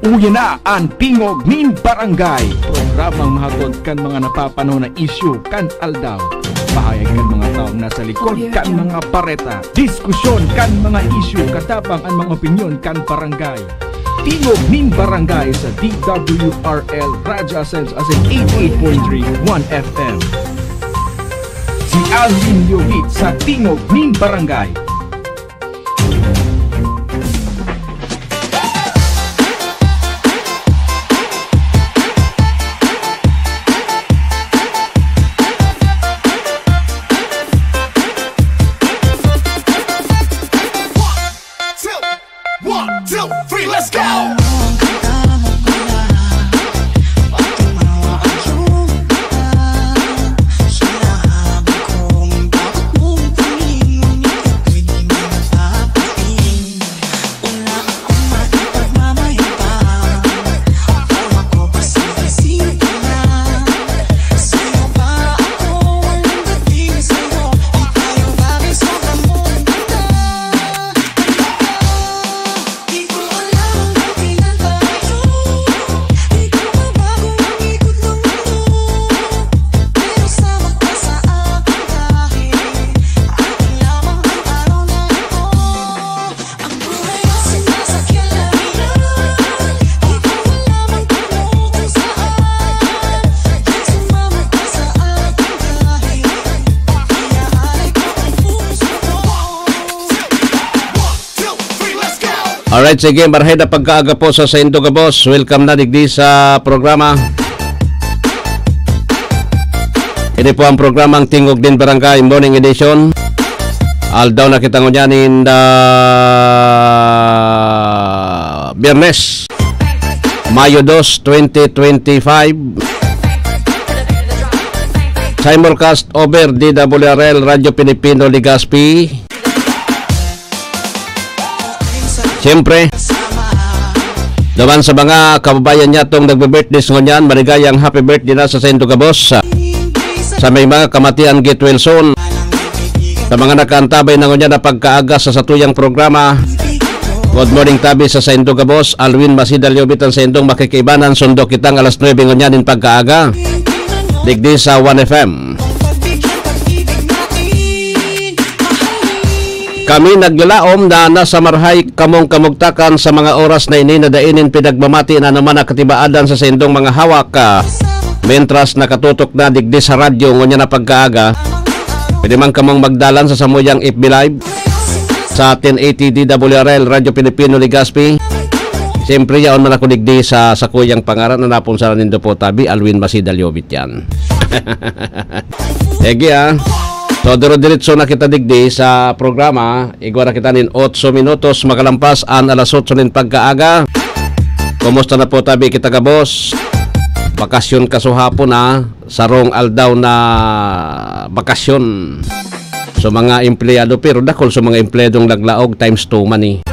Uya na ang Tingog nin Barangay. Programang mahagod kan mga napapanaw na isyu kan aldaw. Pahayag kan mga taong nasa likod kan mga pareta. Diskusyon kan mga isyu katabang ang mga opinyon kan barangay. Tingog nin Barangay sa DWRL Radyo Asens as in 88.3 1 FM. Si Alvin Yovit sa Tingog nin Barangay. Alright, sige, maraheda pagkaaga po sa Saint Gabos. Welcome na digdi sa programa. Ini po ang programang Tingog din Barangay Morning Edition. Aldaw na kita ngunyan in Biyernes, Mayo 2, 2025. Simulcast over DWRL Radyo Pilipino Legazpi. Siyempre, naman sa mga kababayan niya itong nagbe-birthdays ngunyan, maligayang happy birthday na sa Saint Gabos. Sa may mga kamatian Get Well Soon, sa mga nakaantabay na ngunyan na pagkaaga sa satuyang programa. Good morning tabi sa Saint Gabos, Alwin Masidalyo bitan sa indong makikibanan, sundo kitang alas 9 ngunyan in pagkaaga. Digdi sa 1FM. Kami naglalaom na nasa marhay kamong kamugtakan sa mga oras na ini na dainin pinagmamati na naman nakatibaadan sa sendong mga hawak mentras nakatutok na digdi sa radyo ngunya na pagkaaga. Pwede man kamong magdalan sa samuyang FB Live sa 1080 DWRL Radyo Pilipino Legazpi. Siyempre yaon man ako digdi sa sakuyang pangaran na napon sa nindo po tabi Alwin Masidaliobit yan. Egi So, diretso na kita digdi sa programa. Igwa na kita nin 8 minutos makalampas an alas 8 nin pagkaaga. Kumusta na po tabi kita kabos? Bakasyon kasuhapon na. Sarong aldaw na bakasyon. So, mga empleyado. Pero dakol sa mga empleyadong naglaog times 2 money.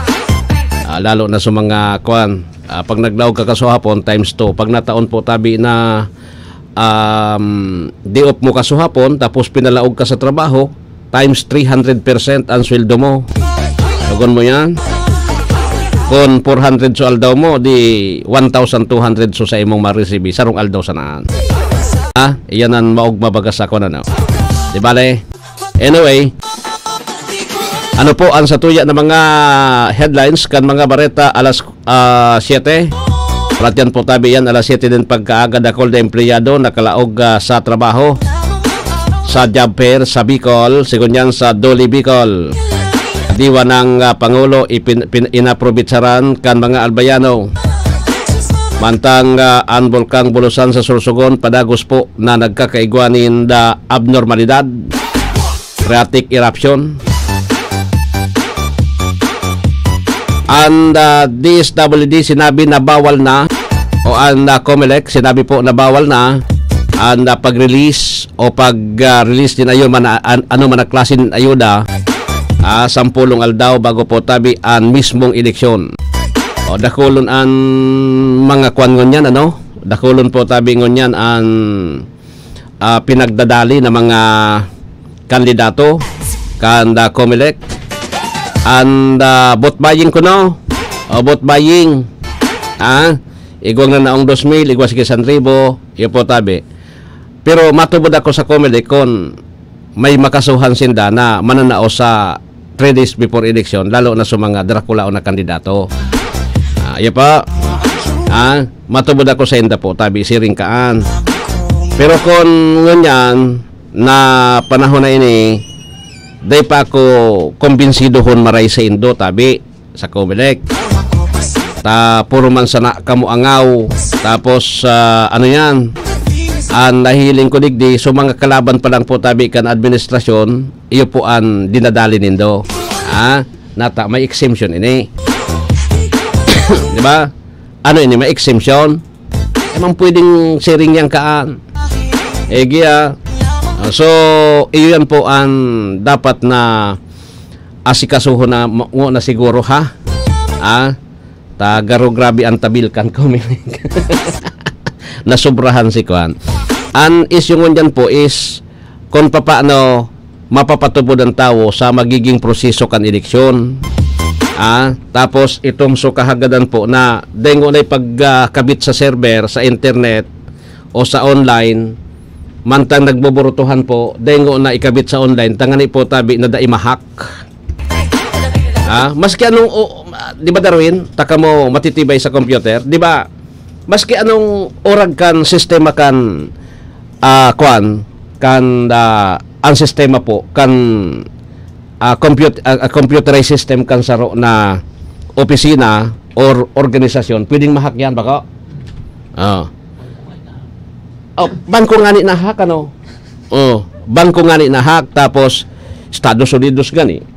Lalo na sa mga kuan. Pag naglaog ka kasuhapon times 2. Pag nataon po tabi na di off mo kasuhapon tapos pinalaog ka sa trabaho times 300% ang sweldo mo. Lagon mo yan. Kung 400 so aldaw mo di 1,200 so sa imong ma-receive sarong aldaw sanaan. Iyan ang maog mabagas ako na no. Di bale? Anyway, ano po ang satuya ng mga headlines kan mga bareta alas 7. Perhatian po tabi yan alas 7 din pagkaaga dakol na empleyado nakalaog sa trabaho sa job fair sa Bicol, sigunyan sa Doli Bicol. Diwa ng Pangulo inaprobitsaran kan mga albayano. Mantang ang Bulkang Bulusan sa Sorsogon padagos po na nagkakaigwanin na abnormalidad, phreatic eruption. And DSWD sinabi na bawal na o ang COMELEC sinabi po na bawal na ang pag-release o pag-release din ayon man ano man na klase ng ayuda 10 aldaw bago po tabi ang mismong eleksyon. O dakulon ang mga kwan ngunyan ano? Dakulon po tabi ngunyan ang pinagdadali ng mga kandidato kan COMELEC and vote buying ko no. Vote buying Igwang na naong 2,000, igwas ki 1,000, iyo po tabi. Pero matubod ako sa Comelec kon may makasuhan sinda na mananao sa 3 days before election, lalo na sa mga Dracula o na kandidato. Iyo pa. Matubod ako sa inda po tabi siring kaan. Pero kung nganyan na panahon na ini, day pa ako kumbinsido hon maray sa indo tabi sa Comelec. Puro man sana kamuangaw. Tapos ano yan, ang nahiling ko digdi, so mga kalaban pa lang po tabi kan administrasyon, iyo po ang dinadali nindo. Nata may exemption ini. Di ba? Ano ini may exemption? Emang pwedeng sharing yang kaan. So, iyon po ang dapat na asikasuho na na siguro ha. Garo grabe ang tabil kan Comelec. Nasubrahan si Kwan. Ang issue ngon po is kung paano mapapatubod ang tao sa magiging proseso kan eleksyon. Tapos itong sukahagadan po na dengo na pagkabit sa server, sa internet o sa online, mantang nagboborutuhan po, dengo na ikabit sa online, tangani po tabi na daimahak. Maski anong, di ba Darwin, taka mo matitibay sa computer, di ba? Maski anong orag kan sistema kan, ang sistema po, kan computerized system kan saro na opisina or organisasyon, pwedeng mahak yan baka? Bangko nga ni nahak, ano? Bangko nga ni nahak, tapos Estados Unidos gani.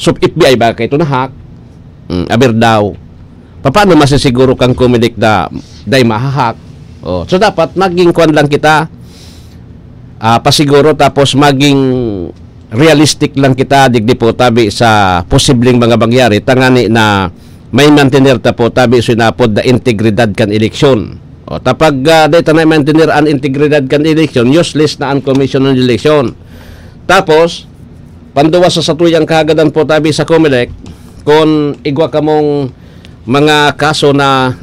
So, FBI ba kayo ito nahak? Aber daw. Paano masisiguro kang Comelec na day mahahak? So, dapat maging kwan lang kita, pasiguro, tapos maging realistic lang kita, digdi po tabi sa posibleng mga bangyari, tangani na may mantener ta po tabi sinapod na integridad kan eleksyon. Tapag data na maintinir ang integridad kan eleksyon, useless na ang commission ng eleksyon. Tapos, panduwa sa satuyang kahagadan po tabi sa Comelec, kung igwa kamong mga kaso na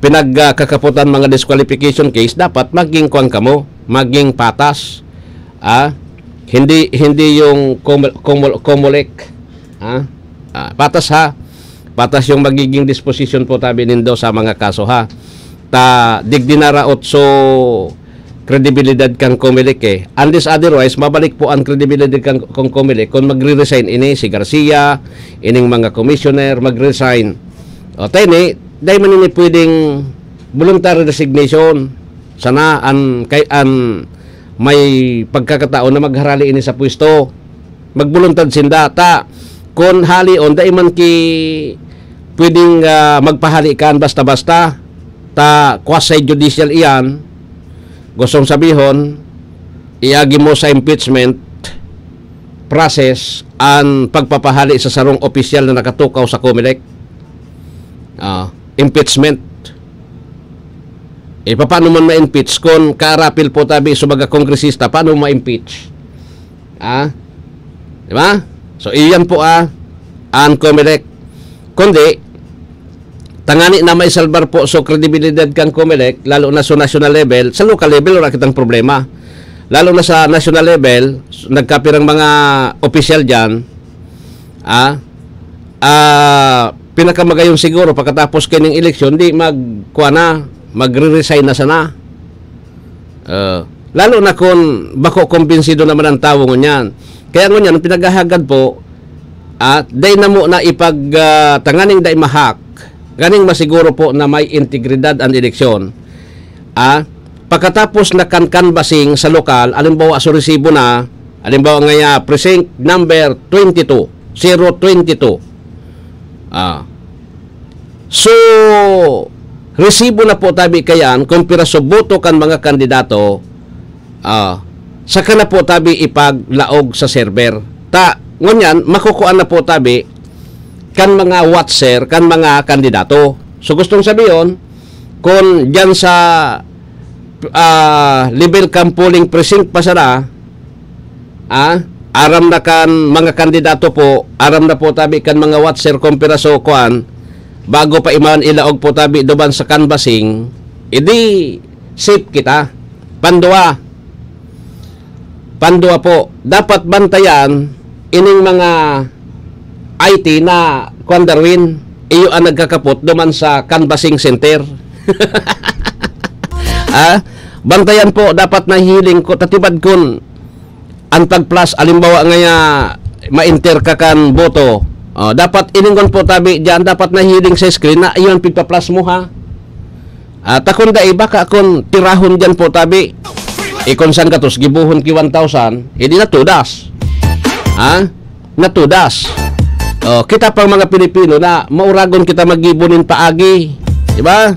pinagkakaputan mga disqualification case, dapat maging kuwan kamo, maging patas. Hindi yung Comelec. Patas ha. Patas yung magiging disposition po tabi nindo sa mga kaso ha. Digdinaraot so kredibilidad kang Comelec unless otherwise mabalik po ang kredibilidad kang Comelec kung magre-resign ini si Garcia, ining mga commissioner magre-resign. Tayni dahil man ini pwedeng voluntary resignation sana may pagkakataon na magharali ini sa pwesto, magbuluntad sindata kung hali on dahil man ki pwedeng magpahali kan basta-basta quasi-judicial iyan, gustong sabihon, iagi mo sa impeachment process ang pagpapahali sa sarong opisyal na nakatukaw sa Comelec. Impeachment. Paano man ma-impeach? Kung karapil po tabi sa mga kongresista, paano ma-impeach? Diba? So, iyan po ang Comelec. Kundi, tangani na may salbar po so kredibilidad kang Comelec, lalo na sa national level. Sa local level wala kitang problema, lalo na sa national level nagkapirang mga opisyal dyan, pinakamagayon siguro pagkatapos kining eleksyon di magre-resign na sana. Lalo na kung bako kumbinsido naman ang tao ngunyan. Kaya ngunyan pinaghahagad po at day na mo na tanganing day mahak, ganing masiguro po na may integridad ang eleksyon. Pagkatapos na canvassing sa lokal, alimbawa sa resibo na, alimbawa nga precinct number 22, 022. So, resibo na po tabi kayan, kung piraso boto kan mga kandidato, saka na po tabi ipaglaog sa server. Ngunyan, makukuha na po tabi kan mga watcher, kan mga kandidato. So gustong sabihin, kung dyan sa level kan polling precinct pa sana, aram na kan mga kandidato po, aram na po tabi kan mga watcher kung piraso kuan, bago pa iman ilaog po tabi duman sa canvassing, edi safe kita. Pandua po, dapat bantayan ining mga IT na Kwan Darwin, iyo ang nagkakapot duman sa canvassing center. Bantayan po, dapat nahiling ko, tatibad kun antag plus, alimbawa ngaya ma-enter ka kan boto. Dapat iningon po tabi diyan, dapat nahiling sa screen na iyon pigpa plus mo ha. Takon da baka akon tirahon diyan po tabi. Ikon san katos gibuhon ki 1,000, edi natudas. Natudas. Kita pang mga Pilipino na mauragon kita magibunin paagi, di ba?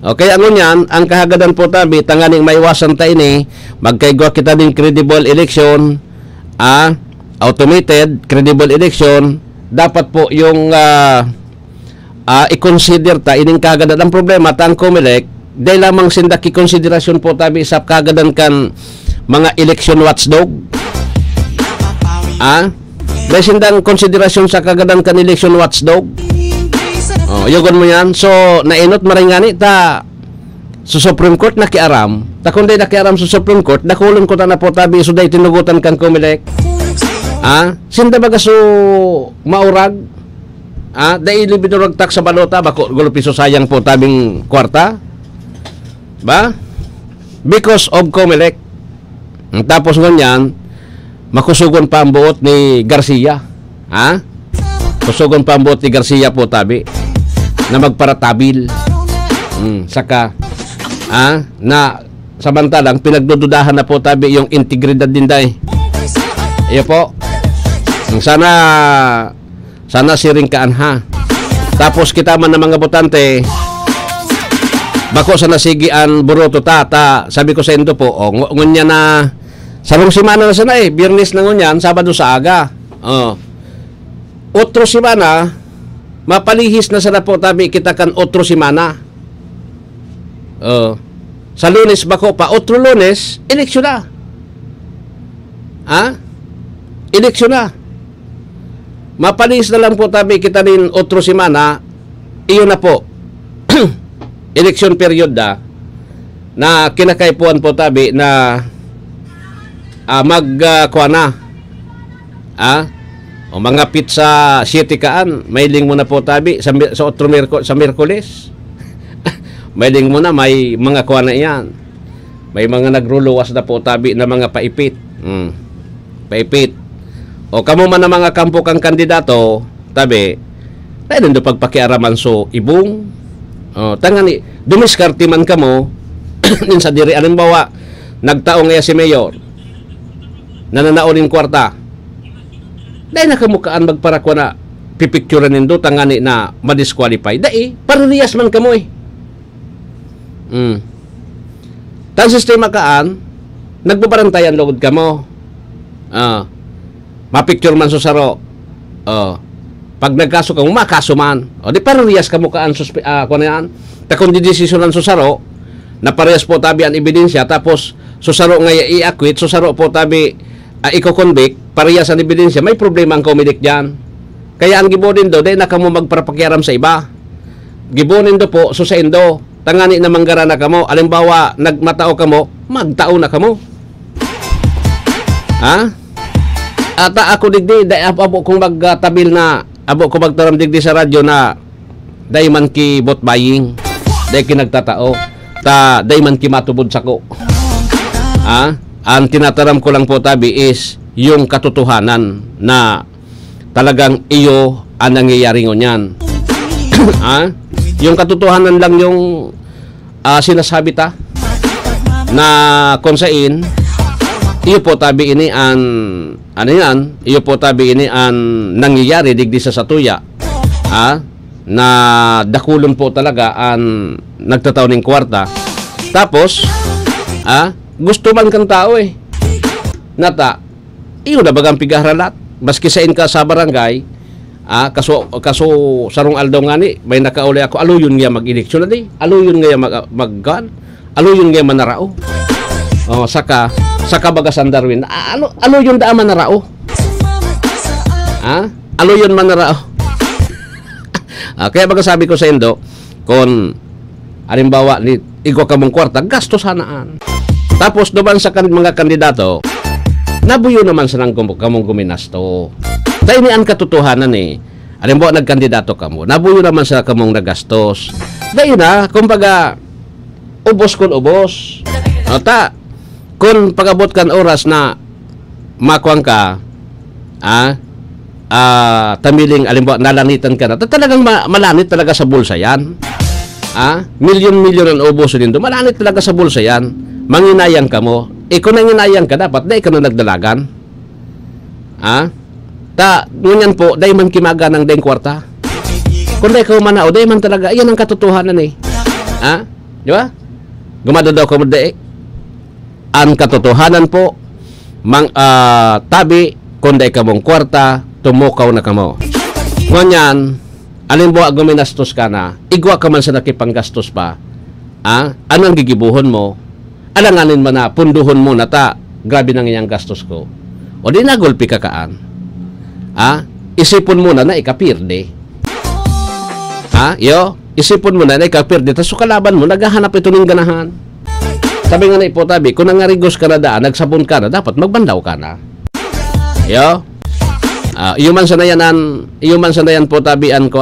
Kaya ngunyan ang kahagadan po tabi tanganing maiwasan ta ini, magkaigwa kita din credible election, automated credible election. Dapat po yung i-consider ta ining kagadan. Ang problema tang COMELEC dahil lamang sindak i-konsiderasyon po tabi sa kagadan kan mga election watchdog. Dahil sindang konsiderasyon sa kagadan kan election watchdog. Yugon mo yan. So nainot maringani ta sa Supreme Court nakiaram. Ta kundi nakiaram sa Supreme Court, nakulon ko ta na po tabi so dahil tinugutan kan COMELEC. Sinda baga so maurag. Dahil libidurag tak sa balota, bako gulo piso sayang po tabing kwarta. Ba? Because of COMELEC. Tapos nganyan, makusugon pa ang buot ni Garcia. Kusugon pa ang buot ni Garcia po tabi na magparatabil. Saka na samantalang pinagdududahan na po tabi yung integridad din day. Iyo po. Sana siring kaan ha. Tapos kita man ng mga botante, bako sa nasigian buroto ta sabi ko sa endo po, ngunya na sarong simana na sana Biyernes na ngunyan, Sabado sa aga. Otro simana, mapalihis na sana po tabi kita kan otro simana. Sa Lunes bako pa, otro Lunes, eleksyon na. Eleksyon na. Mapalihis na lang po tabi kita din otro simana, iyon na po. Election period na kinakaipuan po tabi na magkuana o mga pizza 7 kaan, mailing mo na po tabi sa otro sa Miyerkules. Mailing mo na, may mga kuana yan, may mga nagruluwas na po tabi na mga paipit. Paipit o kamo man na mga kampo kang kandidato tabi dahil nando pagpakiaraman so ibong tangani dumiskarte man kamo din sa diri. Alimbawa nagtaong nga si mayor nananaonin kwarta dahil nakamukaan magparakwa na pipicturean nindo tangani na madisqualify dahil parehas man kamo tan sistema kaan nagbabarantayan lugod kamo mapicture man susaro pag nagkaso kang makaso man di parehas kamo kaan kuno yan ta kundi desisyonan susaro na parehas po tabi ang ebidensya tapos susaro nga i-acquit, susaro po tabi i-convict, parehas ang ebidensya, may problema ang COMELEC dyan. Kaya ang gibonin do dahil na kamo magparapakiaram sa iba, gibonin do po so sa indo tangani na manggara na kamo. Alimbawa nagmatao kamo, magtao na kamo. Ata ako digdi dahil abo kong magtabil na abo ko magtaram digdi sa radyo na dahil man ki bot buying dahil kinagtatao dahil man ki matubod sako. Ang tinataram ko lang po tabi is yung katotohanan na talagang iyo ang nangyayari ngunyan. Yung katotohanan lang yung sinasabi ta na kung saan iyo po tabi ini an iyo po tabi ini an nangyayari digdi sa satuya na dakulon po talaga ang nagtataw ng kwarta. Tapos gusto man kang tao nata iyo na bagang pigahralat maski sa inka sa barangay kaso sarong aldaw nga ni may nakauli ako aluyon nga mag-eleksyon na di aluyon nga mag-gan aluyon nga manarao saka bagasan Darwin aluyon da manarao aluyon manarao Kaya baga sabi ko sa Indo, kung halimbawa, igwa ka mong kwarta, gastos hanaan. Tapos, doon sa mga kandidato, nabuyo naman sa nang kamong guminasto. Dahil ni ang katotohanan halimbawa, nagkandidato ka mo, nabuyo naman sa kamong nagastos. Dahil na, kumbaga, ubos kun ubos. Kung pag-abot kan oras na makuang ka, tamiling, alimbawa, nalanitan ka na, talagang malanit talaga sa bulsa yan. Milyon-milyon ang ubuso din doon, malanit talaga sa bulsa yan. Manginayang ka mo. Kung nanginayang ka, dapat, dahil ka na nagdalagan. Ngunyan po, dahil man kimaga ng dahil kwarta. Kung dahil ka umanao, dahil man talaga, yan ang katotohanan Di ba? Gumado daw ka mo dahil. Ang katotohanan po, tabi, kung dahil ka mong kwarta, tumukaw na ka mo. Ngunyan, alimbawa guminastos ka na, igwa ka man sa nakipanggastos pa, ano ang gigibuhon mo? Alanganin mo na, punduhon mo na grabe nang iyang gastos ko. O di nagulpi ka kaan. Isipon mo na ikapirde. Isipon mo na ikapirde. Tapos kalaban mo, naghahanap ito ng ganahan. Sabi nga na ipotabi, kung nangarigos ka na nagsabon ka na, dapat magbandaw ka na. Iuman sanayan po tabian ko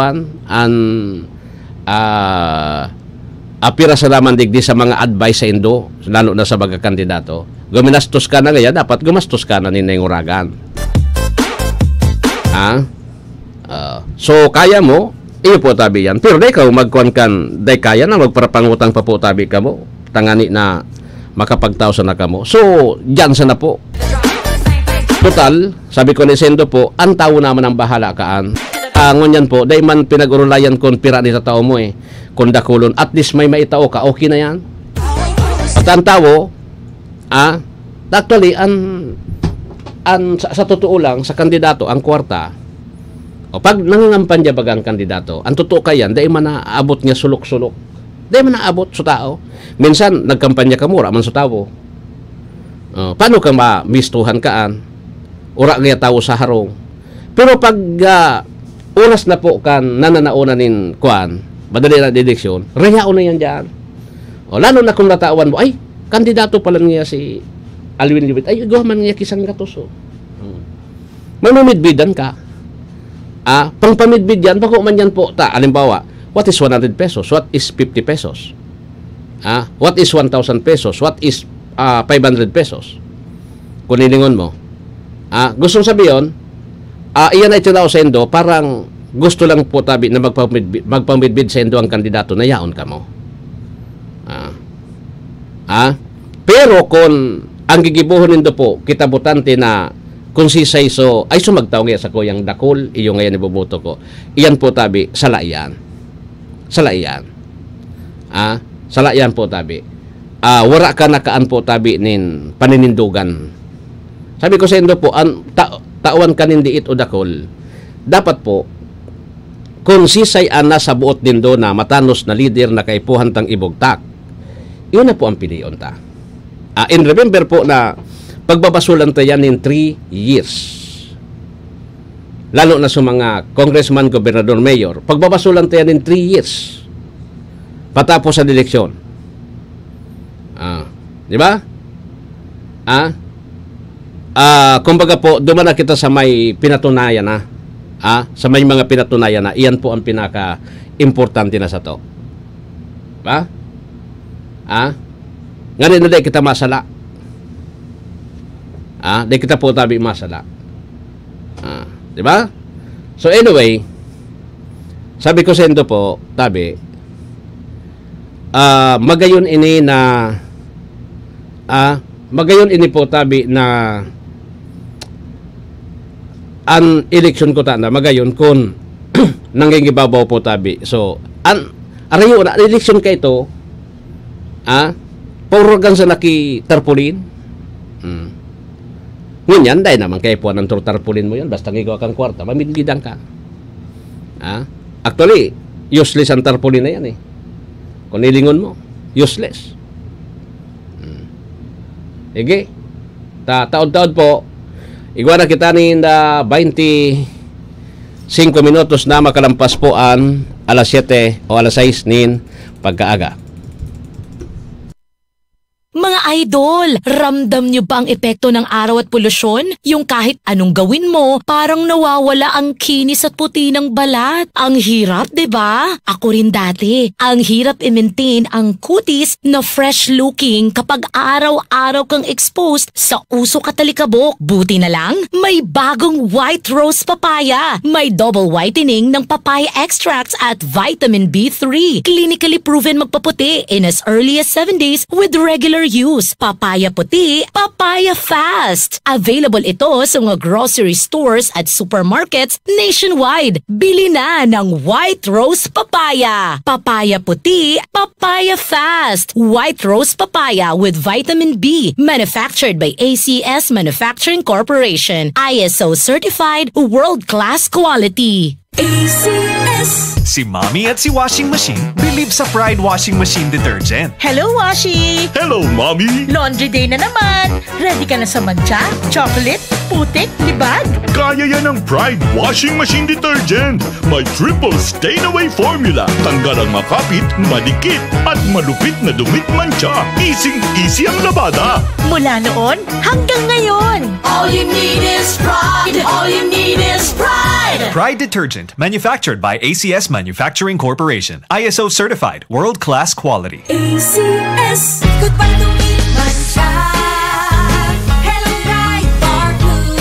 apira sa laman digdi sa mga advice sa Indo, lalo na sa mga kandidato. Guminastos ka na kaya dapat gumastos ka na ninaynguragan. So kaya mo, iyo po tabi yan. Pero day ka magkuhan kan, day kaya na magparapangutang pa po tabi ka mo. Tangani na makapagtao sa naka mo. So, dyan sana po. Total, sabi ko ni Sendo po, ang tao naman ang bahala kaan. Ngunyan po, dahil man pinag-urulayan kung pira ni tao mo kung dakulon, at least may maitao ka, okay na yan. At ang tao, actually, sa totoo lang, sa kandidato, ang kwarta, pag nangangampan niya bagang kandidato, ang totoo ka yan, dahil man naabot niya sulok-sulok. Dahil man naabot sa tao. Minsan, nagkampanya ka mura man sa tao. Paano ka mamistuhan kaan? Ura nga tao sa harong. Pero pag oras na po kan nananauna nin kuan, madali na dileksyon, rehao na yan dyan. Lalo na kung natawan mo, ay, kandidato pala niya si Alwin Libit. Ay, gawa man niya kisang gatos. Mamimidbidan ka. Pangpamidbid yan, bako man yan po, alimbawa, what is 100 pesos? What is 50 pesos? What is 1,000 pesos? What is 500 pesos? Kung nilingon mo. Gustong sabihin, iyan ay tinao sa Indo, parang gusto lang po tabi na magpamidbid sa Indo ang kandidato na yaon ka mo. Pero kung ang gigibuhon nindo po, kitabutante na kung si Sayso ay sumagtaw nga sa kuyang dakol, iyo ngayon ibubuto ko. Iyan po tabi, salaiyan. Salaiyan. Salaiyan po tabi. Wara ka nakaan po tabi nin paninindugan. Sabi ko sa Indo po, tawan ka nindiit o dakol, dapat po, kung sisay ana sa buot din do na matanos na leader na kaipuhan tang ibugtak, yun na po ang piliyon ta. And remember po na pagbabasulan tayo yan in 3 years. Lalo na sa mga congressman, gobernador, mayor, pagbabasulan tayo in 3 years. Patapos sa eleksyon. Di ba? Kumbaga po, dumana kita sa may pinatunayan na. Sa may mga pinatunayan na, iyan po ang pinaka-importante na sa to. Ba? Ngayon na di kita masala. Di kita po tabi masala. Di ba? So anyway, sabi ko sa Indo po, tabi, magayon ini na magayon ini po tabi na an election ko na magayon kun nangingibabaw po tabi. So arayo na election kay ito porogan sa laki tarpulin. Ngunyan dahil naman kay po ng tarpulin mo yan basta ngigaw kang kwarta mamidbidan ka. Actually useless ang tarpulin na yan kung nilingon mo useless. Sige. Taon-taon po igwa na kita ni 20 5 minutos na makalampas po ang alas 7 o alas 6 nin pagkaaga. Mga idol, ramdam nyo ba ang epekto ng araw at polusyon? Yung kahit anong gawin mo, parang nawawala ang kinis at puti ng balat. Ang hirap, 'di ba? Ako rin dati. Ang hirap i-maintain ang kutis na fresh looking kapag araw-araw kang exposed sa usok at alikabok. Buti na lang, may bagong White Rose Papaya. May double whitening ng papaya extracts at vitamin B3. Clinically proven magpaputi in as early as 7 days with regular use. Papaya puti, papaya fast. Available ito sa mga grocery stores at supermarkets nationwide. Bili na ng White Rose Papaya. Papaya puti, papaya fast. White Rose Papaya with vitamin B. Manufactured by ACS Manufacturing Corporation. ISO certified, world-class quality. ACS. Si Mommy at si Washing Machine believe sa Pride Washing Machine Detergent. Hello, Washi! Hello, Mommy! Laundry day na naman! Ready ka na sa mancha, chocolate, putik, libag? Kaya yan ang Pride Washing Machine Detergent. May triple stain-away formula. Tanggal ang makapit, madikit, at malupit na dumit mancha. Easy ang labada. Mula noon hanggang ngayon. All you need is pride. All you need is pride. Pride Detergent, manufactured by ACS Manufacturing Corporation. ISO certified, world-class quality. ACS. Goodbye to me, mancha. Hello, Pride Bar Blue.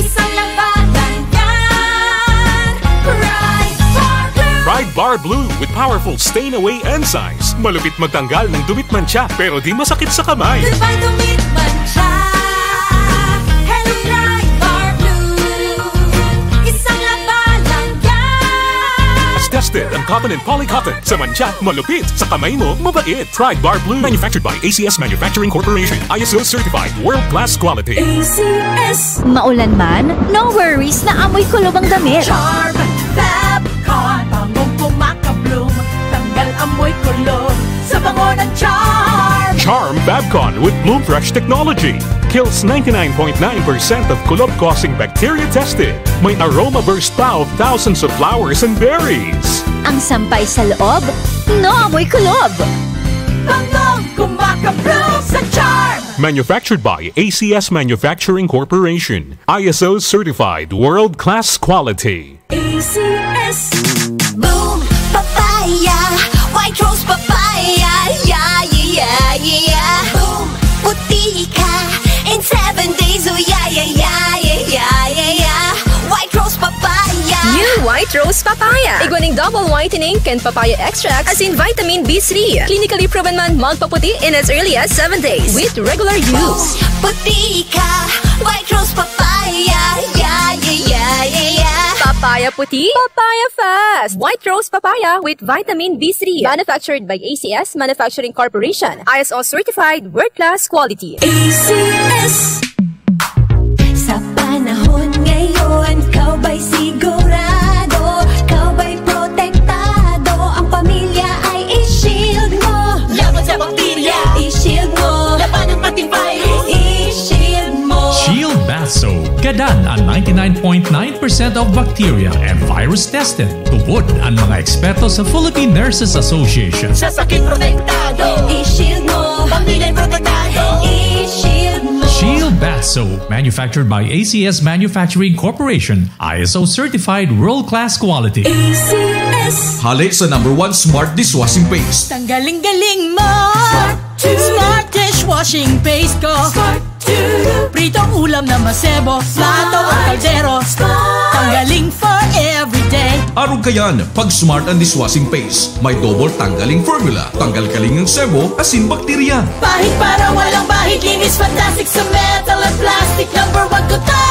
Isang labanan yan. Pride Bar Blue. Pride Bar Blue with powerful stain-away enzymes. Malupit magtanggal ng dumit mancha pero di masakit sa kamay. Goodbye to me, mancha. Hello, Pride Bar Blue. Isang labanan yan. As tested ang cotton and polycotton. Sa mancha, malupit. Sa kamay mo, mabait. Pride Bar Blue. Manufactured by ACS Manufacturing Corporation. ISO certified, world-class quality. ACS. Maulan man, no worries na amoy kulob ang damit. Charm Fabcon. Bangong kumakabloom. Tanggal amoy kulog sa bango ng Charm. Charm Fabcon with Bloom Fresh technology. Kills 99.9% of kulob-causing bacteria tested. May aroma burst pa of thousands of flowers and berries. Ang sampay sa loob, no amoy kulob. Bangong kumakabloom sa Charm. Manufactured by ACS Manufacturing Corporation. ISO certified, world-class quality. ACS. Boom, papaya. White Rose Papaya. Yeah, yeah, yeah. Boom, puti ka. In 7 days, oh yeah, yeah, yeah, yeah, yeah, yeah. White Rose Papaya. New White Rose Papaya. Igwaning double whitening and papaya extract as in vitamin B3. Clinically proven man magpaputi in as early as 7 days with regular use. Puti ka. White Rose Papaya. Yeah, yeah, yeah, yeah, yeah. Papaya puti, papaya fast. White Rose Papaya with vitamin B3. Manufactured by ACS Manufacturing Corporation. ISO certified, world-class quality. ACS. Sa panahon ngayon, kau ba'y sigurado? Kau ba'y protektado? Ang pamilya ay i-shield mo. Laban sa bakterya, i-shield mo. Laban ng pating virus, i-shield mo. Shield Bath Soap. Gadan ang 99.9% of bacteria and virus tested. Tupod ang mga eksperto sa Philippine Nurses Association. Sa sakit protektado, i-shield mo. Pamilya'y protektado, i-shield mo. Shield Bath Soap. Manufactured by ACS Manufacturing Corporation. ISO certified, world-class quality. ACS. Hali sa #1 Smart Dishwashing Paste. Tanggaling-galing mo. Smart 2. Smart dishwashing paste ko. Smart 2. Pritong ulam na masebo. Plato o kaldero. Smart. Tanggaling for everyday. Arog kayan, pag Smart ang Dishwashing Paste, may double tanggaling formula. Tanggal kaling ng sebo, asin bakterya. Bahid para walang bahid. Linis fantastic sa metal at plastic. #1 ko to.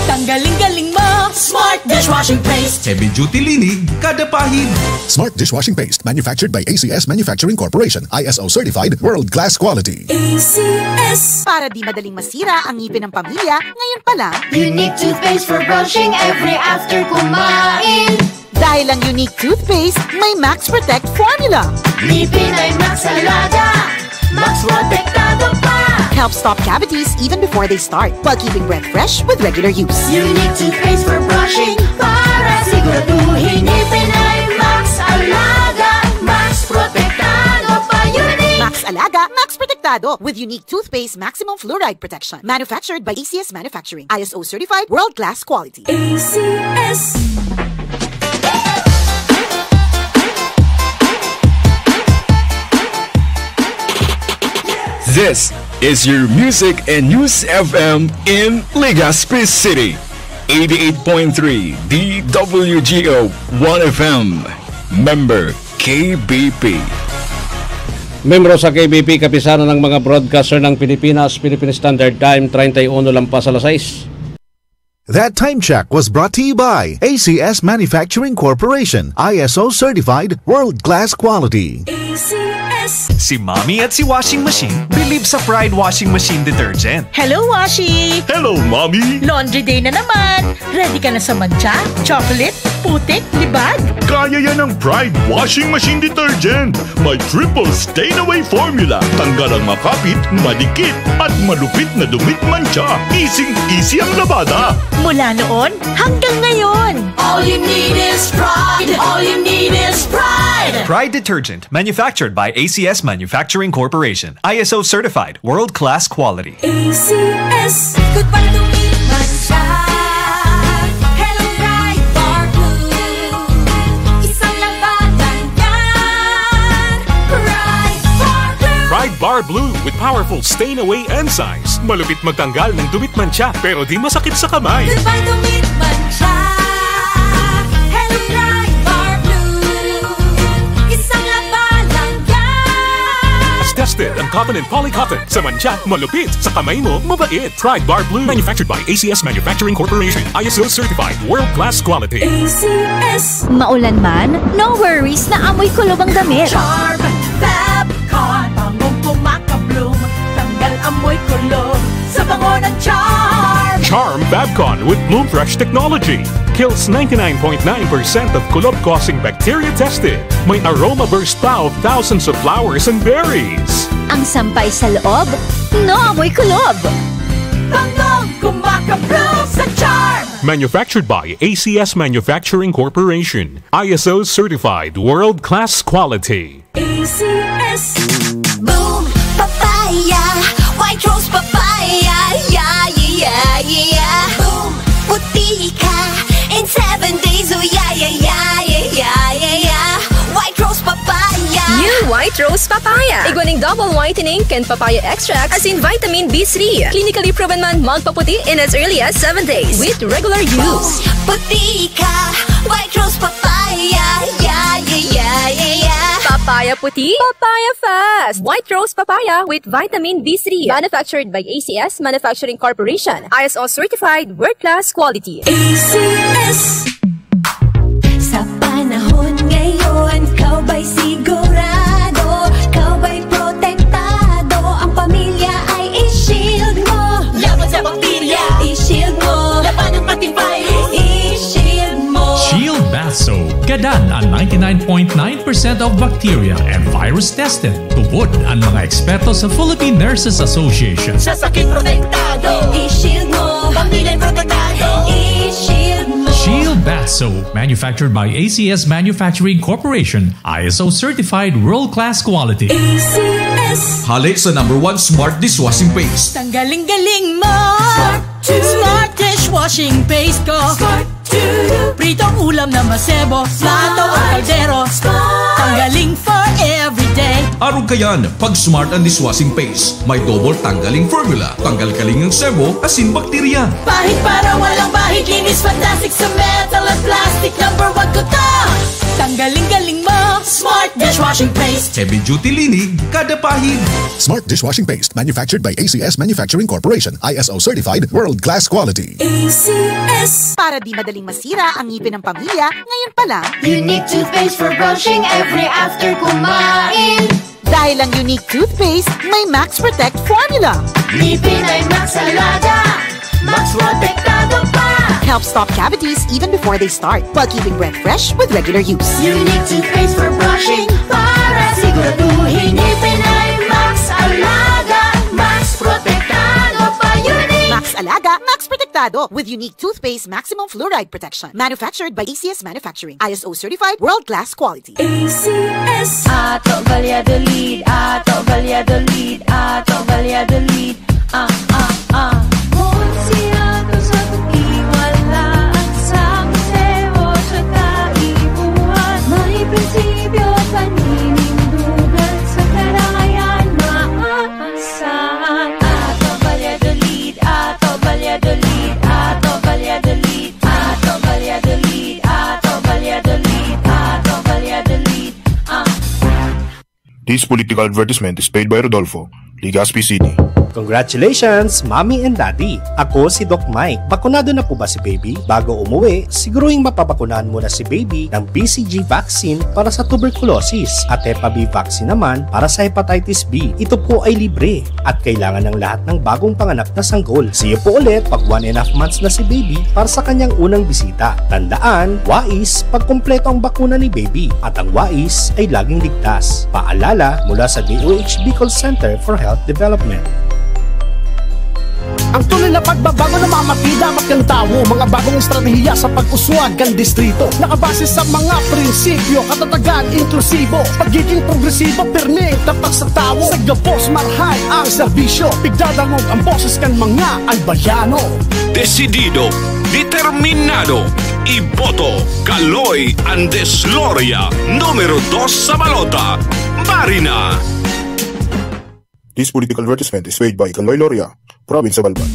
Tanggaling-galing mo. Smart dishwashing paste. Heavy duty linig, kada pahid. Smart Dishwashing Paste, manufactured by ACS Manufacturing Corporation. ISO certified, world-class quality. ACS. Para di madaling masira ang ngipin ng pamilya, ngayon pa lang. Unique toothpaste for brushing every after kumain. Dahil ang unique toothpaste, may Max Protect formula. Ngipin ay Max Alaga. Max Protectado pa! Helps stop cavities even before they start, while keeping breath fresh with regular use. Unique toothpaste for brushing para siguraduhin ngipin ay Max Alaga. Max Protectado pa, unique! Max Alaga, Max Protectado with unique toothpaste maximum fluoride protection. Manufactured by ACS Manufacturing. ISO certified world-class quality. ACS. This is your Music and News FM in Legazpi City. 88.3 DWGO 1FM. Member KBP. Membro sa KBP, kapisanan ng mga broadcaster ng Pilipinas, Philippine Standard Time, 31 lampas alas 6. That time check was brought to you by ACS Manufacturing Corporation, ISO certified world-class quality. ACS. Si Mommy at si Washing Machine believe sa Pride Washing Machine Detergent. Hello, Washi! Hello, Mommy! Laundry day na naman! Ready ka na sa mancha, chocolate, putik, libag? Kaya yan ang Pride Washing Machine Detergent. May triple stain-away formula. Tanggal ang makapit, madikit, at malupit na dumit mancha. Easy ang labada. Mula noon hanggang ngayon. All you need is pride. All you need is pride. Pride Detergent, manufactured by ACS Manufacturing Corporation. ISO certified, world-class quality. ACS. Goodbye to me, mancha. Hello, Pride Bar Blue. Isang labatan yan. Pride Bar Blue. Pride Bar Blue with powerful stain-away enzymes. Malupit magtanggal ng dumit mancha pero di masakit sa kamay. Goodbye to me, mancha. Hello, Pride Bar Blue. Isang labalang yan. As tested ang cotton and polycotton. Sa mancha, malupit. Sa kamay mo, mabait. Pride Bar Blue. Manufactured by ACS Manufacturing Corporation. ISO certified. World-class quality. ACS. Maulan man, no worries na amoy kulob ang damit. Charm, Fabcon, pangong kumakabloom. Tanggal amoy kulob sa bango ng Charm. Charm Fabcon with Bloom Fresh technology. Kills 99.9% of kulob-causing bacteria tested. May aroma burst pa of thousands of flowers and berries. Ang sampay sa loob, no amoy kulob. Bangong kumakabloom sa Charm. Manufactured by ACS Manufacturing Corporation. ISO certified world-class quality. ACS. Boom, papaya, white rose papaya, yeah, yeah, yeah. Boom, puti ka in 7 days, oh yeah, yeah, yeah, yeah, yeah, yeah. White rose papaya. New White Rose Papaya. Iguaning double whitening and papaya extract as in vitamin B3. Clinically proven man magpaputi in as early as 7 days with regular use. Puti ka, white rose papaya, yeah, yeah, yeah, yeah, yeah. Papaya puti, papaya fast. White Rose Papaya with vitamin B3. Manufactured by ACS Manufacturing Corporation. ISO certified world-class quality. ACS. Sa panahon ngayon, kau ba'y sigurado? Kau ba'y protektado? Ang pamilya ay i-shield mo. Laban sa bakterya, i-shield mo. Laban ng pati virus, i-shield mo. Shield Bath Soap. Gadan ang 99.9% of bacteria and virus tested. Tubod ang mga eksperto sa Philippine Nurses Association. Sa sakit protektado, i-shield mo. Pamilya'y protektado, i-shield mo. Shield Bath Soap, manufactured by ACS Manufacturing Corporation, ISO certified world-class quality. ACS. Hali sa #1 Smart Dishwashing Paste. Tanggaling-galing mo. Smart 2. Smart dishwashing paste ko. Smart 2. Pritong ulam na masebo. Plato o kaldero. Tanggaling for everyday. Arog kayan, pag Smart ang Dishwashing Paste, may double tanggaling formula. Tanggal kaling ng sebo, asin bakterya. Bahid para walang bahid, linis fantastic sa metal at plastic. #1 ko to. Tanggaling-galing mo. Smart dishwashing paste. Heavy duty linig, kada pahid. Smart Dishwashing Paste, manufactured by ACS Manufacturing Corporation, ISO certified world-class quality. ACS. Para di madaling masira ang ngipin ng pamilya, ngayon pa lang. Unique toothpaste for brushing every after kumain. Dahil ang unique toothpaste, may Max Protect formula. Ngipin ay Max Alaga. Max Protectado pa. Helps stop cavities even before they start, while keeping breath fresh with regular use. Unique toothpaste for brushing para siguraduhin ngipin ay Max Alaga. protektado with unique toothpaste maximum fluoride protection. Manufactured by ACS Manufacturing. ISO certified world-class quality. ACS. Ato Valladolid, Ato Valladolid, Ato Valladolid. Siya ko sa iwalaan sa museo sa kaibuhan. May prinsipyo at paninindugan sa karangayan maaasahan. Ato Valladolid, Ato Valladolid, Ato Valladolid, Ato Valladolid, Ato Valladolid, Ato Valladolid. This political advertisement is paid by Rodolfo, Legazpi City. Congratulations, Mommy and Daddy! Ako si Doc Mike. Bakunado na po ba si Baby? Bago umuwi, siguruhing mapabakunahan muna si Baby ng BCG vaccine para sa tuberculosis at Hep B vaccine naman para sa hepatitis B. Ito po ay libre at kailangan ng lahat ng bagong panganak na sanggol. See you po ulit pag 1.5 months na si Baby para sa kanyang unang bisita. Tandaan, wais pag kumpleto ang bakuna ni Baby at ang wais ay laging ligtas. Paalala mula sa DOH Bicol Center for Health Development. Ang tunay na pagbabago na mamatidapat kang tao. Mga bagong estratehiya sa pag-uswag kang distrito. Nakabase sa mga prinsipyo, katatagan, inklusibo. Pagiging progresibo, pirmi, tapat sa tao. Sagapos, marhay ang serbisyo. Pigdadangog ang boses kan mga albayano. Decidido, determinado, iboto, Kaloy Andes Loria, numero 2 sa balota, Marina. This political advertisement is paid by Kaloy Loria, Province of Alban.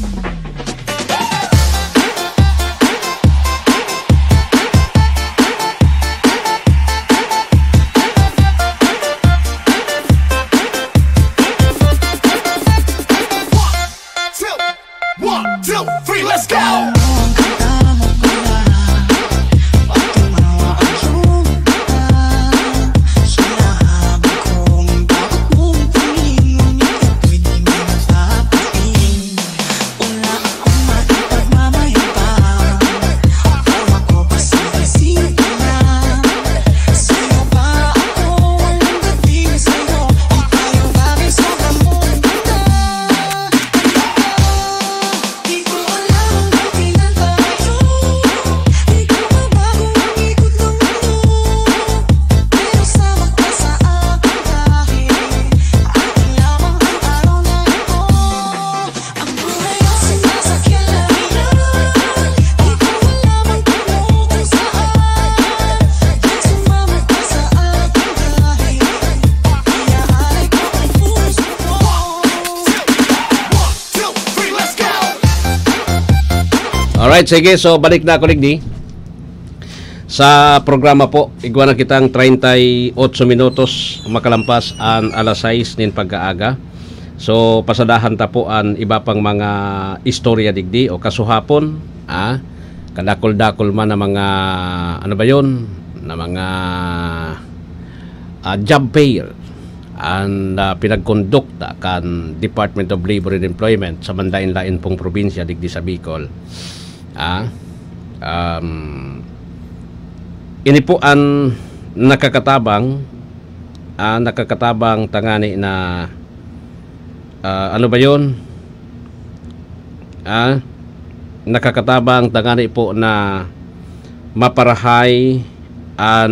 One, two, three, let's go! Alright, sige. So, balik na ako, Ligdi. Sa programa po, igwa na kitang 38 minutos makalampas ang alas 6 nin pagkaaga. So, pasadahan ta po ang iba pang mga istorya, Digdi, o kasuhapon. Kadakol-dakol man na mga, ano ba yun? Na mga job fair ang pinagkondukta kan Department of Labor and Employment sa mandain-lain pong probinsya, Digdi sa Bicol. Ini po ang nakakatabang tangani na ano ba yun? Nakakatabang tangani po na maparahay an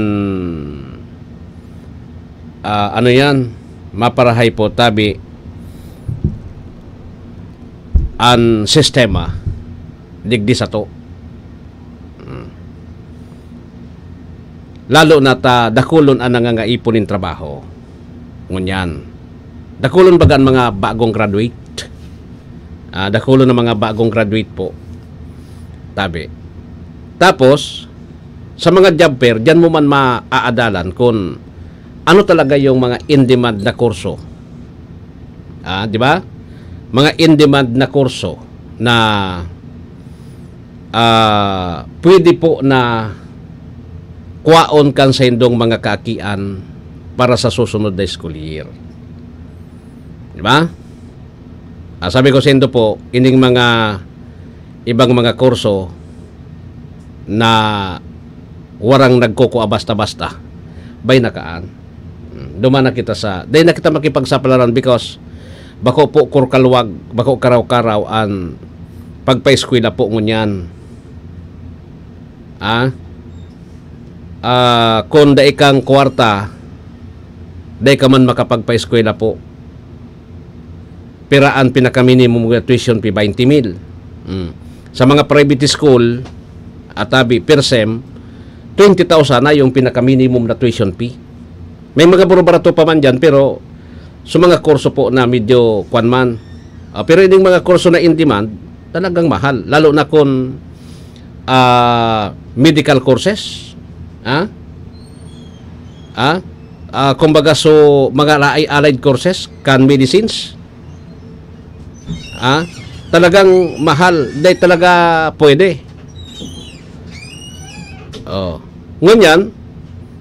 ano yan? Maparahay po tabi an sistema digdi sa to. Lalo na ta dakulon ang nangangaipon ng trabaho. Ngunyan. Dakulon bagan mga bagong graduate. Dakulon ng mga bagong graduate po. Tabi. Tapos, sa mga job fair, dyan mo man maaadalan kung ano talaga yung mga in-demand na kurso. Di ba? Mga in-demand na kurso na pwede po na kuwaon kan sa indong mga kaakian para sa susunod na school year. Diba? Sabi ko sa indo po, ining mga ibang mga kurso na warang nagkukuha basta-basta bay nakaan. Duman na kita sa, dahil na kita makipagsapalaran because bako po kurkalwag, bako karaw-karaw ang pagpa-eskwela po ngunyan. Kung da ikang kwarta, da ka man makapagpa-eskwela po. Piraan pinaka-minimum tuition fee 20,000. Sa mga private school, atabi, per sem, 20,000 na yung pinaka-minimum na tuition fee. May mga buro-barato pa man dyan, pero sa mga kurso po na medyo kwanman. Pero yung mga kurso na in demand, talagang mahal. Lalo na kung medical courses, kumbaga so mga allied courses, can medicines, talagang mahal. Hindi talaga pwede. Ngunyan,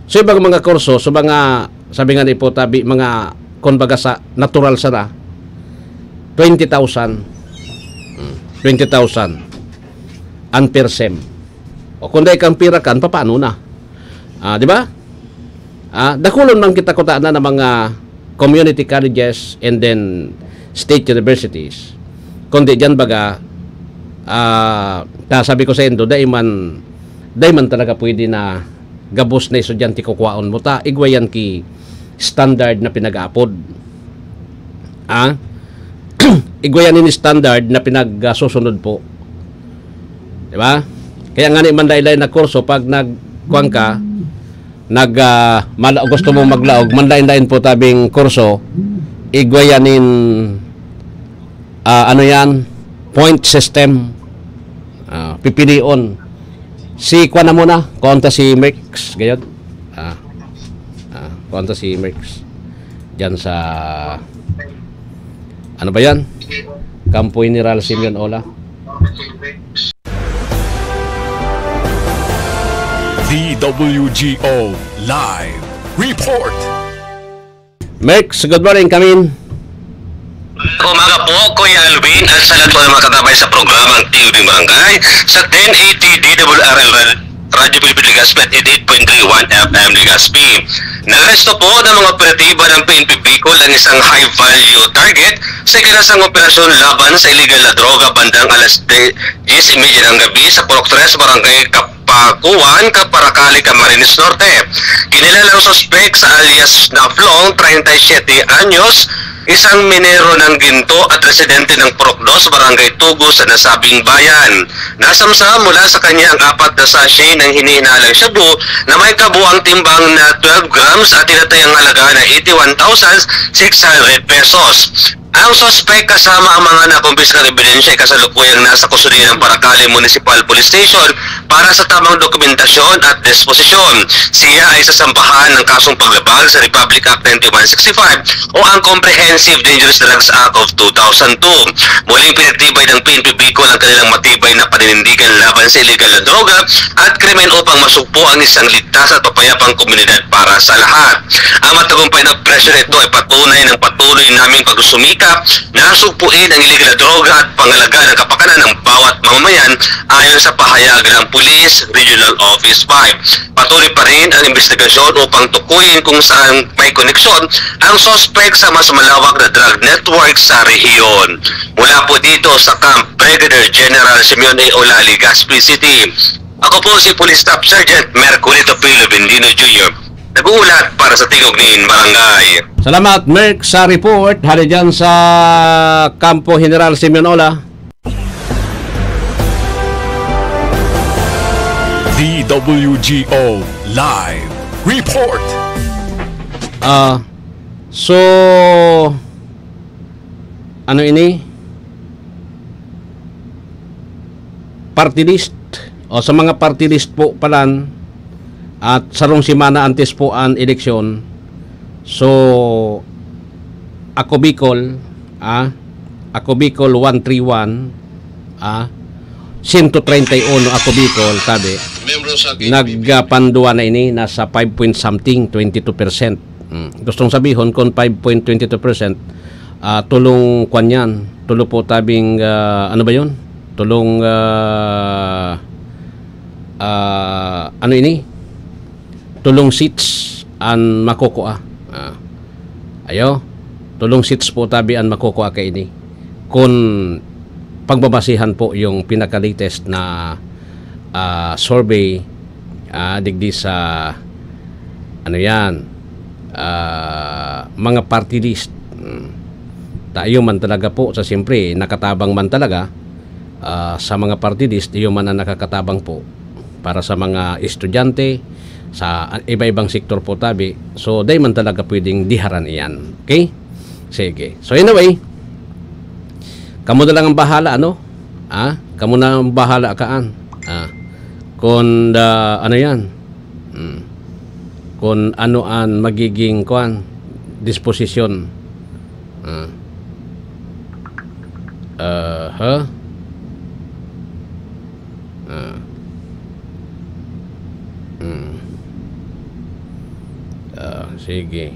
so ibang mga kurso, so mga, sabi nga ni po tabi, mga kumbaga sa natural sana, 20,000 ang per sem. O kung dahil kang pirakan, paano na? Di ba? Dakulon lang kita kutaan na ng mga community colleges and then state universities. Kundi dyan baga, sabi ko sa endo, dahil man talaga pwede na gabos na estudyante kukwaon mo ta, igwayan ki standard na pinag-aapod. Igwayan ni standard na pinag-susunod po. Di ba? Kaya nga ni manday-lay na kurso, pag nagkuhan ka, gusto mo maglaog, manday-layin po tabing kurso, igwayanin, point system, pipilion. Si kuha na muna, konta si Merx, gayon. Konta si Merx. Diyan sa, ano ba yan? Campo General Simeon Ola. DWGO Live Report. Merx, good morning, come in. Umaga po, Kuya Alvin, at sa lahat po ng mga katabay sa programang TV Barangay sa 1080 DWRL Radio Philippine Legazpi at 88.31 FM Legazpi. Naresto po ng mga operatiba ng PNP Bicol ang isang high-value target sa ikinasang operasyon laban sa illegal na droga bandang alas 10:30 ng gabi sa Purok 3, Barangay Kapakuan, Kaparakali, Camarines Norte. Kinilalang suspek sa alias na Flong, 37 anyos, isang minero ng ginto at residente ng Purok 2, Barangay Tugo sa nasabing bayan. Nasamsa mula sa kanya ang 4 na sachet ng hinihinalang shabu na may kabuang timbang na 12 grams at tinatayang halaga na 81,600 pesos. Ang suspect kasama ang mga nakumpiskang ebidensya ay kasalukuyang nasa kusurian ng Paracali Municipal Police Station para sa tamang dokumentasyon at disposisyon. Siya ay sasambahan ng kasong paglabag sa Republic Act 9165 o ang Comprehensive Dangerous Drugs Act of 2002. Muling pinagtibay ng PNP Bicol ang kanilang matibay na paninindigan laban sa illegal na droga at krimen upang masugpo ang isang ligtas at papayapang komunidad para sa lahat. Ang matagumpay na operasyon ito ay patunay ng patuloy naming pagsusumika na sugpuin ang illegal na droga at pangalaga ng kapakanan ng bawat mamamayan ayon sa pahayagan ng Police Regional Office 5. Patuloy pa rin ang investigasyon upang tukuyin kung saan may koneksyon ang suspect sa mas malawak na drug network sa rehiyon. Mula po dito sa Camp Brigadier General Simeon A. Ola, Legazpi City. Ako po si Police Staff Sergeant Merculito Pilo Bendino Jr. Nag-uulat para sa Tigugnin Barangay. Salamat, Merx, sa report. Hali dyan sa Campo General Simeon Ola. DWGO Live Report. So, ano ini? Party list. O sa mga party list po palan at sarong simana antes po ang eleksyon. So, ako Bicol 131 131 ako Bicol tabi nagpanduwa na ini nasa 5 point something 22%. Gustong sabihin kung 5.22% tulong kwanyan tulo po tabing ano ba yun? Tulong ano ini? Tulong seats an makukuha. Tulong seats po tabi an makukuha kay ini. Kung pagbabasihan po yung pinaka-latest na survey digdi sa ano yan, mga party list. Tayo man talaga po sa siyempre nakatabang man talaga sa mga party list, iyo man ang nakakatabang po para sa mga estudyante sa iba-ibang sektor po tabi. So day man talaga pwedeng diharan iyan. Okay? Sige. So anyway, kamo na lang ang bahala, ano? Kamo na ang bahala kaan. Kung ano yan, kung ano ang magiging disposisyon. Sige.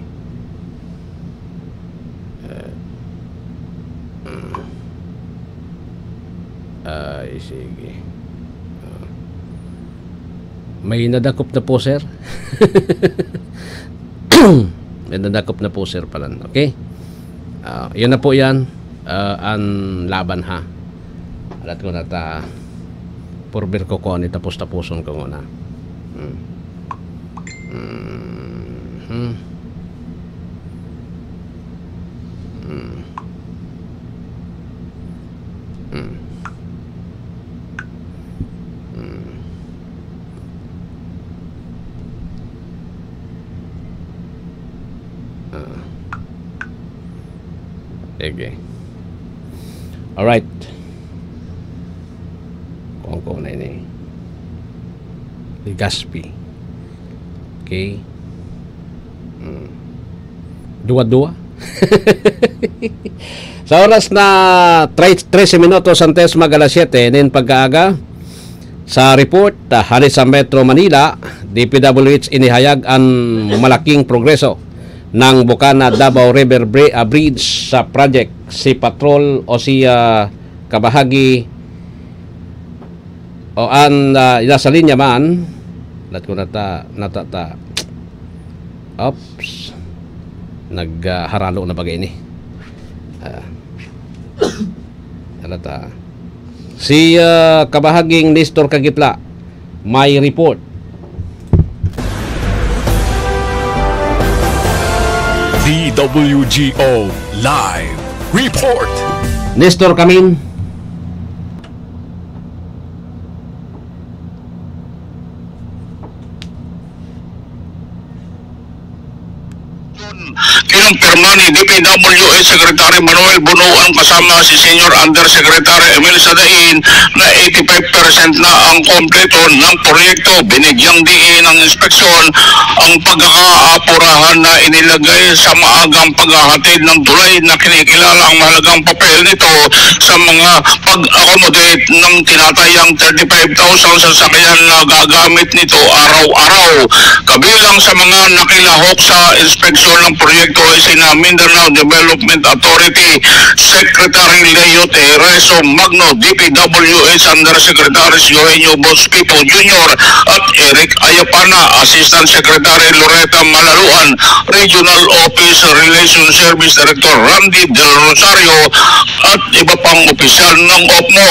Sige. May nadakop na po, sir. May nadakop na po, sir, pala. Okay? Yun na po yan. Ang laban, ha. Alat ko na ta. Purbir ko ko ni tapos-tapuson ko muna. Okay. Alright. Kung na ini. Ligaspi. Okay. Dua-dua. Sa oras na 13 minutos antes mag-alas 7 nin pagkaaga sa report hari sa Metro Manila, DPWH inihayag ang malaking progreso ng Bukana Davao River Bridge sa project si Patrol o si kabahagi o an nasa linya man lat ko nata oops nagharalo na bagay ni si kabahaging Nestor Kagitla may report. DWGO Live Report. Nestor Kamin. Kinumpirma ni DPWH Secretary Manuel Bunuan kasama si Senior Undersecretary Emil Sadain na 85% na ang kompleto ng proyekto. Binigyang diin ng inspeksyon ang pagkakaapurahan na inilagay sa maagang paghahatid ng tulay na kinikilala ang mahalagang papel nito sa mga pag-accommodate ng tinatayang 35,000 sasakyan na gagamit nito araw-araw. Kabilang sa mga nakilahok sa inspeksyon ng proyekto ay sina Mindanao Development Authority Secretary Leo Tereso Magno, DPWH Undersecretaries Eugenio Bospito Jr. at Eric Ayapana, Assistant Secretary Loretta Malaluan, Regional Office Relations Service Director Randy Del Rosario at iba pang opisyal ng OPMO.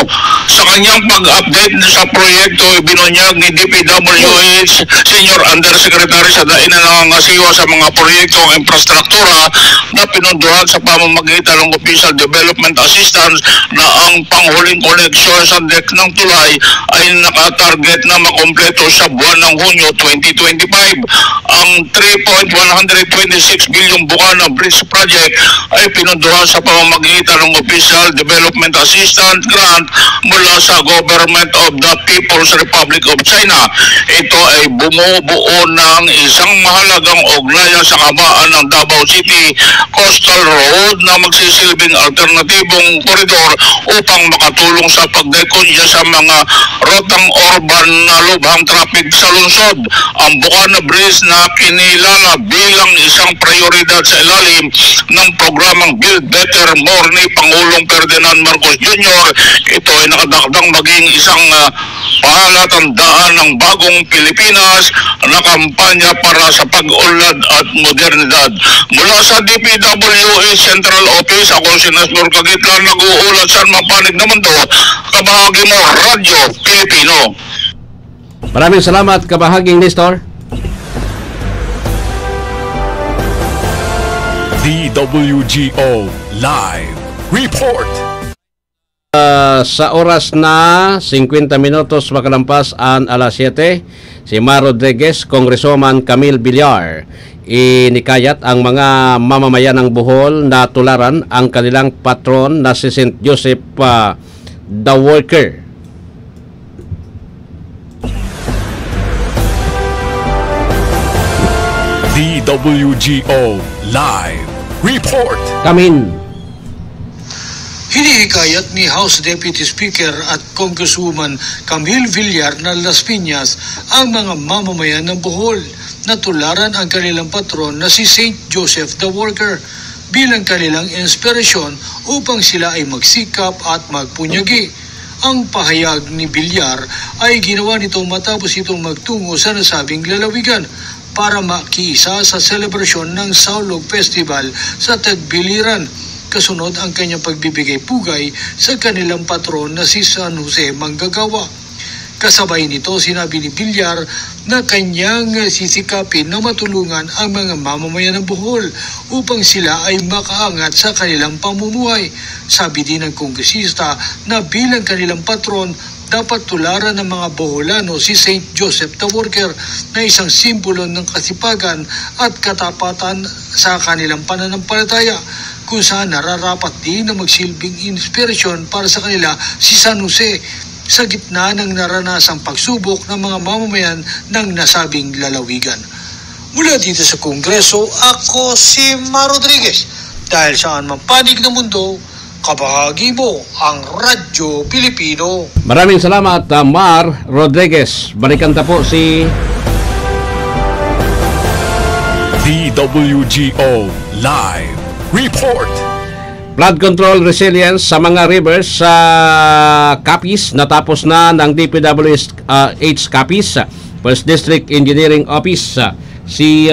Sa kanyang pag-update sa proyekto, binunyag ni DPWH Senior Undersecretary Sadain na nangangasiwa sa mga proyektong infrastruktura na pinunduhan sa pamamagitan ng Official Development Assistance na ang panghuling koneksyon sa deck ng tulay ay nakatarget na makompleto sa buwan ng Hunyo 2025. Ang 3.126 billion Bukana Bridge Project ay pinunduhan sa pamamagitan ng Official Development Assistance Grant mula sa Government of the People's Republic of China. Ito ay bumubuo ng isang mahalagang ugnayan sa kahabaan ng Davao City Coastal Road na magsisilbing alternatibong koridor upang makatulong sa pagdekonya sa mga rotang urban na lubhang traffic sa lungsod. Ang Bukana Bridge na kinilala bilang isang prioridad sa ilalim ng programang Build Better More ni Pangulong Ferdinand Marcos Jr. Ito ay nakadakdang maging isang pahalatandaan ng bagong Pilipinas na kampanya para sa pag-unlad at modernidad. Mula sa DPWH Central Office, ako si Nestor Cagitla, nag-uulat sa mapanig na mundo, kabahagi mo, Radyo Pilipino. Maraming salamat, kabahaging Nestor. DWGO Live Report. Sa oras na 50 minutos makalampas ang alas 7, si Mar Rodriguez, Congresswoman Camille Villar, inikayat ang mga mamamayan ng Bohol na tularan ang kanilang patron na si St. Joseph the Worker. DWGO Live Report. Kamin. Hinihikayat ni House Deputy Speaker at Congresswoman Camille Villar na Las Piñas ang mga mamamayan ng Bohol na tularan ang kanilang patron na si St. Joseph the Worker bilang kanilang inspirasyon upang sila ay magsikap at magpunyagi. Ang pahayag ni Villar ay ginawa nito matapos itong magtungo sa nasabing lalawigan para makiisa sa selebrasyon ng Saulog Festival sa Tagbiliran. Kasunod ang kanyang pagbibigay pugay sa kanilang patron na si San Jose Manggagawa. Kasabay nito, sinabi ni Villar na kanyang sisikapin na matulungan ang mga mamamayan ng Bohol upang sila ay makaangat sa kanilang pamumuhay. Sabi din ng kongresista na bilang kanilang patron, dapat tularan ng mga Boholano si St. Joseph the Worker na isang simbolo ng kasipagan at katapatan sa kanilang pananampalataya, kung saan nararapat din na magsilbing inspirasyon para sa kanila si San Jose sa gitna ng naranasang pagsubok ng mga mamamayan ng nasabing lalawigan. Mula dito sa Kongreso, ako si Mar Rodriguez. Dahil saan man panig ng mundo, kabahagi mo ang Radyo Pilipino. Maraming salamat, Mar Rodriguez. Balikan ta po si DWGO Live Report. Flood control resilience sa mga rivers sa Capiz natapos na ng DPWH Capiz First District Engineering Office. Si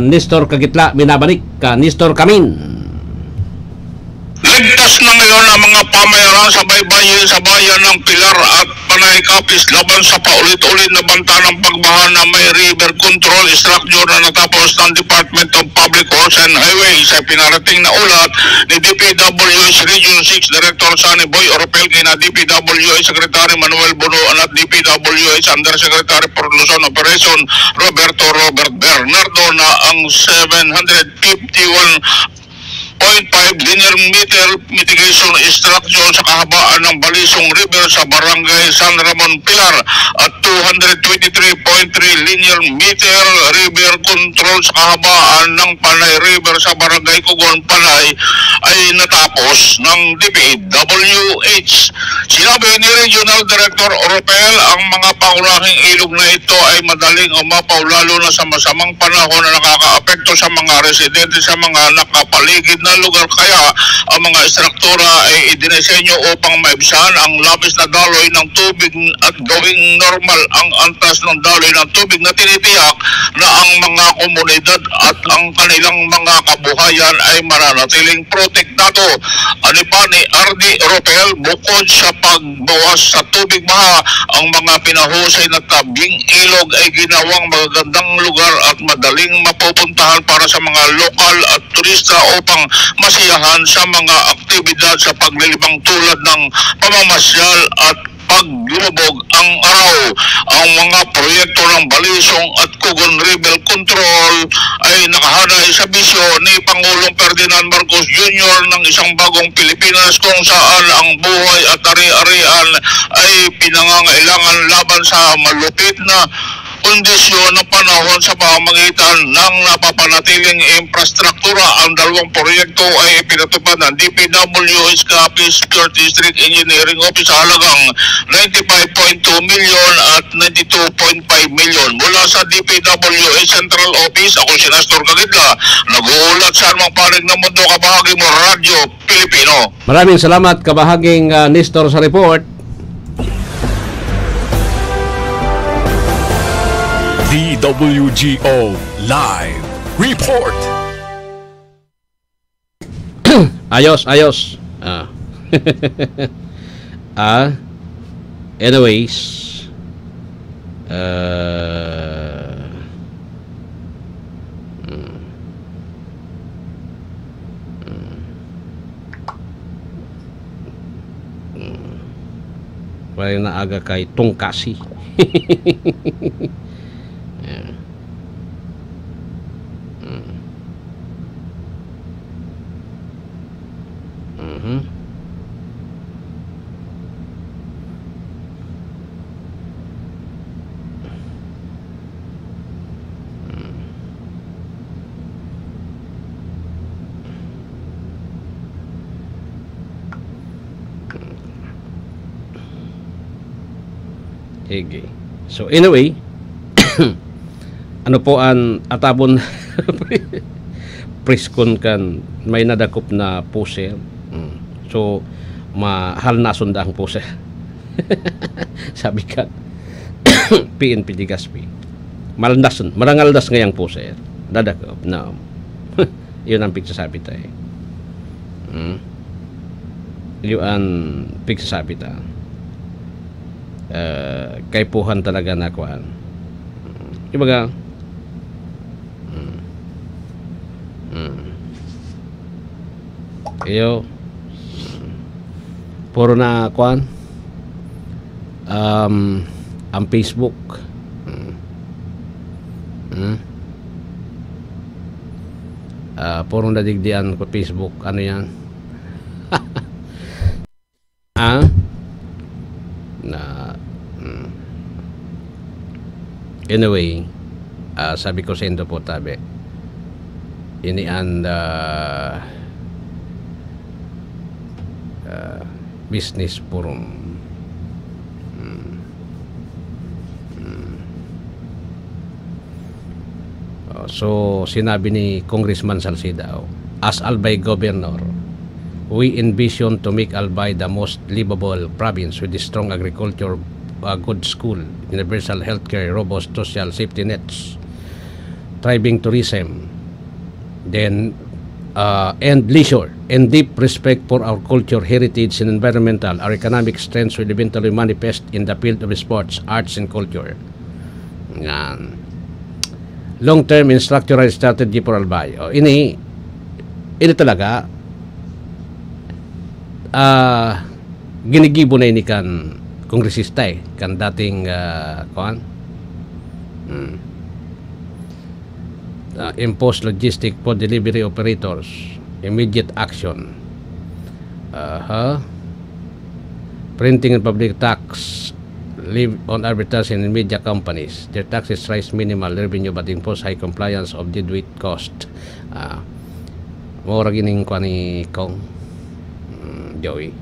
Nestor Cagitla minabalik. Nestor Kamin. Ligtas na ngayon ang mga pamayaran sa baybayin sa bayan ng Pilar at Panay Capiz laban sa paulit-ulit na banta ng pagbaha na may river control structure na natapos ng Department of Public Works and Highways. Ay pinarating na ulat ni DPWH Region 6 Director Sunny Boy Oropel kina DPWH Secretary Manuel Bunuan at DPWH Undersecretary for Luzon Operation Robert Bernardo na ang 751.5 linear meter mitigation structure sa kahabaan ng Balisong River sa Barangay San Ramon Pilar at 223.3 linear meter river control sa kahabaan ng Panay River sa Barangay Kugon Panay ay natapos ng DPWH. Sinabi ni Regional Director Oropel ang mga pangunahing ilog na ito ay madaling umapaw lalo na sa masamang panahon na nakakaapekto sa mga residente sa mga nakapaligid na lugar, kaya ang mga struktura ay idinisenyo upang maibsan ang labis na daloy ng tubig at gawing normal ang antas ng daloy ng tubig na tinitiyak na ang mga komunidad at ang kanilang mga kabuhayan ay mananatiling protektado. Ani pa ni RD Oropel, bukod sa pagbawas sa tubig baha, ang mga pinahusay na tabing ilog ay ginawang magagandang lugar at madaling mapupuntahan para sa mga lokal at turista upang masiyahan sa mga aktibidad sa paglilibang tulad ng pamamasyal at paglubog ang araw. Ang mga proyekto ng Balisong at Kugon River Control ay nakahanay sa bisyo ni Pangulong Ferdinand Marcos Jr. ng isang bagong Pilipinas kung saan ang buhay at ari-arian ay pinangangailangan laban sa malupit na kondisyon ng panahon sa pamamagitan ng napapanatiling infrastruktura. Ang dalawang proyekto ay ipinatupad ng DPWH Capiz Pure District Engineering Office sa halagang 95.2 million at 92.5 million. Mula sa DPWH Central Office, ako si Nestor Cagidla, nag-uulat sa anumang panig ng mundo, kabahagi mo Radyo Pilipino. Maraming salamat kabahaging Nestor sa report. DWGO Live Report. Ayos. Anyways, wala na aga kay Tungkasi. Okay. So anyway, ano po ang atabon preskon kan may nadakop na poser. So mahal na sundang poser. Sabi ka PNP Digaspi. Marangaldas ngayang poser. Dadakop na. Yun ang pigsasabi tayo. Yun ang pigsasabi tayo. Kaipuhan talaga na kuan. Ibaga iyo puro na kuan ang Facebook puro nadigdian ko Facebook, ano yan. Anyway, sabi ko sa Indo po tabi, ini ang business forum. So sinabi ni Congressman Salcida, as Albay Governor, we envision to make Albay the most livable province with a strong agriculture, a good school, universal healthcare, robust social safety nets, thriving tourism, then and leisure, and deep respect for our culture, heritage, and environmental. Our economic strengths will eventually manifest in the field of sports, arts, and culture. Yan. Long-term and structural strategy for Albay. Ini talaga ginigibo na ini kan kongresista kan dating impose logistic for delivery operators, immediate action, printing and public tax, live on advertising in media companies, their taxes rise minimal revenue but impose high compliance of deadweight cost. Mora gining kwa ni Kong Joey.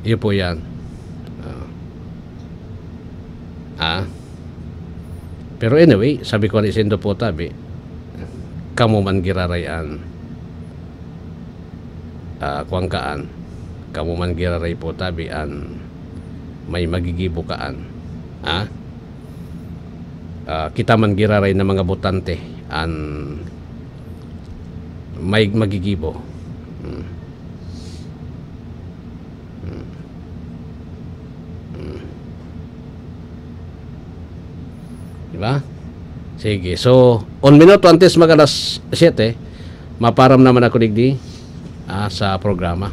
Iyo po yan. Pero anyway, sabi ko ni Sindo po tabi, kamo man girarayan kuangkaan, kamo man giraray po tabi an may magigibukaan. Kita man giraray na mga botante an may magigibo. Diba? Sige. So, 1 minuto antes mag alas 7, maparam naman ako digdi sa programa.